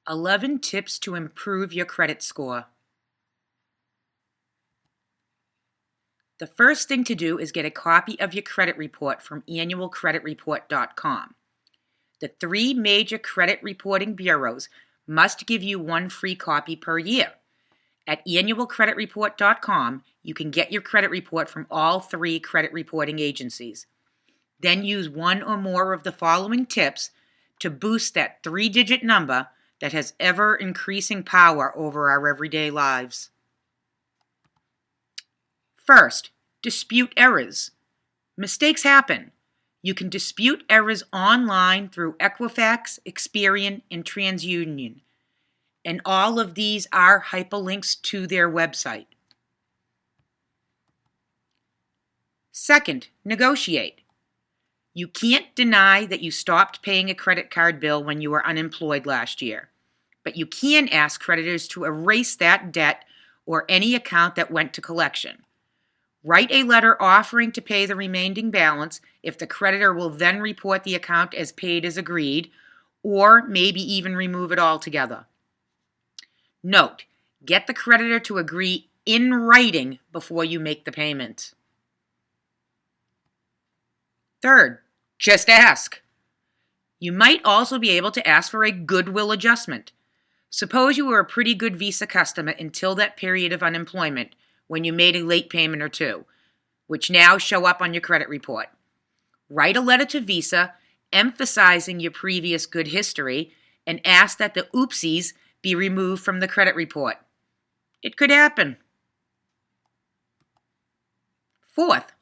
11 tips to improve your credit score. The first thing to do is get a copy of your credit report from annualcreditreport.com. The 3 major credit reporting bureaus must give you 1 free copy per year. At annualcreditreport.com, you can get your credit report from all 3 credit reporting agencies. Then use 1 or more of the following tips to boost that 3-digit number that has ever-increasing power over our everyday lives. First, dispute errors. Mistakes happen. You can dispute errors online through Equifax, Experian, and TransUnion, and all of these are hyperlinks to their website. Second, negotiate. You can't deny that you stopped paying a credit card bill when you were unemployed last year, but you can ask creditors to erase that debt or any account that went to collection. Write a letter offering to pay the remaining balance if the creditor will then report the account as paid as agreed, or maybe even remove it altogether. Note, get the creditor to agree in writing before you make the payment. Third, just ask. You might also be able to ask for a goodwill adjustment. Suppose you were a pretty good Visa customer until that period of unemployment when you made a late payment or 2, which now show up on your credit report. Write a letter to Visa emphasizing your previous good history and ask that the oopsies be removed from the credit report. It could happen. Fourth,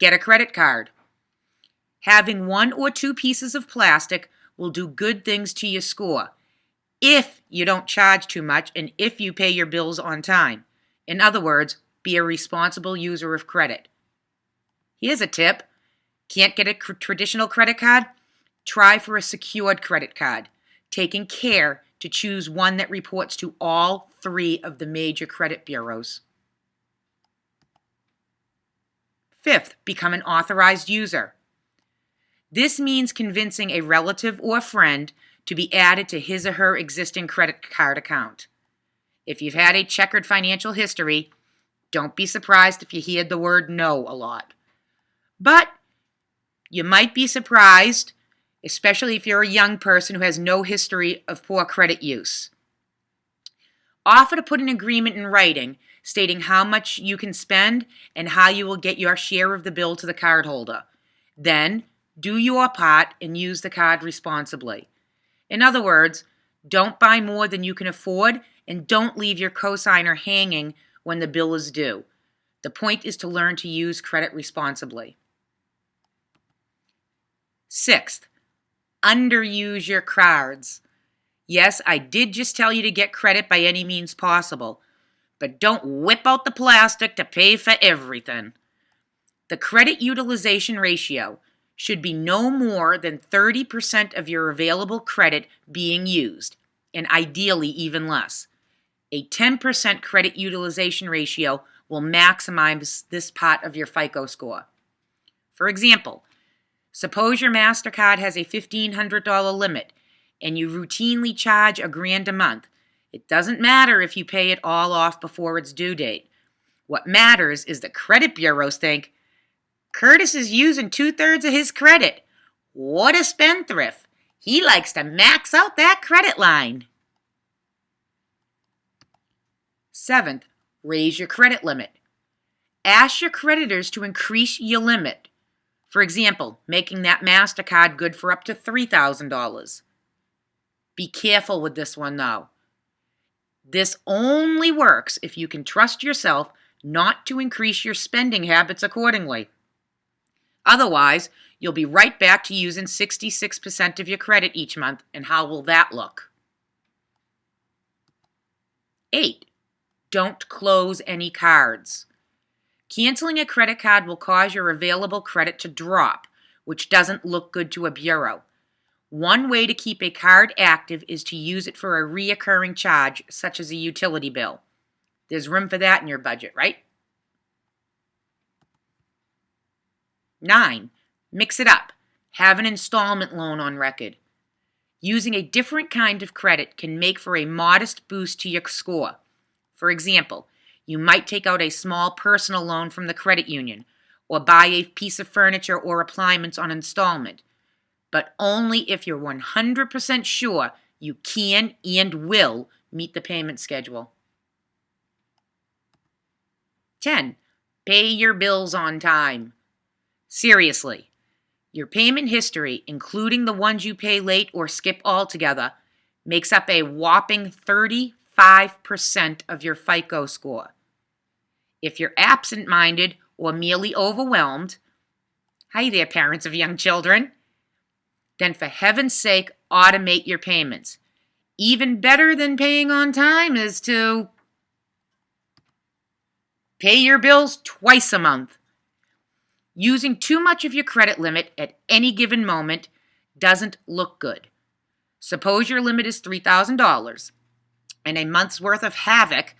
get a credit card. Having 1 or 2 pieces of plastic will do good things to your score if you don't charge too much and if you pay your bills on time. In other words, be a responsible user of credit. Here's a tip. Can't get a traditional credit card? Try for a secured credit card, taking care to choose one that reports to all 3 of the major credit bureaus. Fifth, become an authorized user. This means convincing a relative or friend to be added to his or her existing credit card account. If you've had a checkered financial history, don't be surprised if you hear the word no a lot. But you might be surprised, especially if you're a young person who has no history of poor credit use. Offer to put an agreement in writing stating how much you can spend and how you will get your share of the bill to the cardholder. Then, do your part and use the card responsibly. In other words, don't buy more than you can afford and don't leave your cosigner hanging when the bill is due. The point is to learn to use credit responsibly. Sixth, underuse your cards. Yes, I did just tell you to get credit by any means possible, but don't whip out the plastic to pay for everything. The credit utilization ratio should be no more than 30% of your available credit being used, and ideally even less. A 10% credit utilization ratio will maximize this part of your FICO score. For example, suppose your MasterCard has a $1,500 limit and you routinely charge $1,000 a month. It doesn't matter if you pay it all off before its due date. What matters is that credit bureaus think, Curtis is using 2/3 of his credit. What a spendthrift. He likes to max out that credit line. Seventh, raise your credit limit. Ask your creditors to increase your limit. For example, making that MasterCard good for up to $3,000. Be careful with this one though. This only works if you can trust yourself not to increase your spending habits accordingly. Otherwise, you'll be right back to using 66% of your credit each month, and how will that look? 8. Don't close any cards. Canceling a credit card will cause your available credit to drop, which doesn't look good to a bureau. One way to keep a card active is to use it for a reoccurring charge, such as a utility bill. There's room for that in your budget, right? 9. Mix it up. Have an installment loan on record. Using a different kind of credit can make for a modest boost to your score. For example, you might take out a small personal loan from the credit union or buy a piece of furniture or appliance on installment, but only if you're 100% sure you can and will meet the payment schedule. 10. Pay your bills on time. Seriously, your payment history, including the ones you pay late or skip altogether, makes up a whopping 35% of your FICO score. If you're absent-minded or merely overwhelmed, hi there, parents of young children, then for heaven's sake, automate your payments. Even better than paying on time is to pay your bills twice a month. Using too much of your credit limit at any given moment doesn't look good. Suppose your limit is $3,000 and a month's worth of havoc,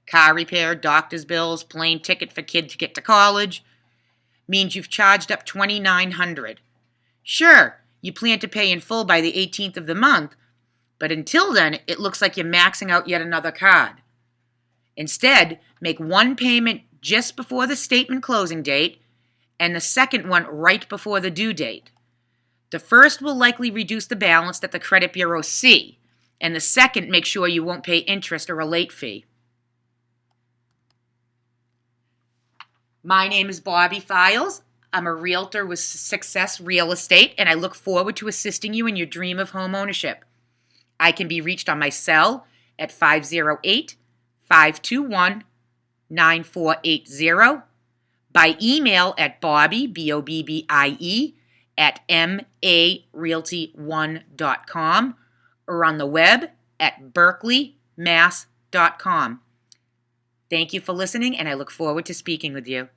car repair, doctor's bills, plane ticket for kid to get to college, means you've charged up $2,900. Sure, you plan to pay in full by the 18th of the month, but until then, it looks like you're maxing out yet another card. Instead, make one payment just before the statement closing date and the second one right before the due date. The first will likely reduce the balance that the credit bureaus see, and the second makes sure you won't pay interest or a late fee. My name is Bobbie Files. I'm a realtor with Success Real Estate, and I look forward to assisting you in your dream of home ownership. I can be reached on my cell at 508-521-9480, by email at Bobbie, Bobbie, at marealty1.com, or on the web at berkeleymass.com. Thank you for listening, and I look forward to speaking with you.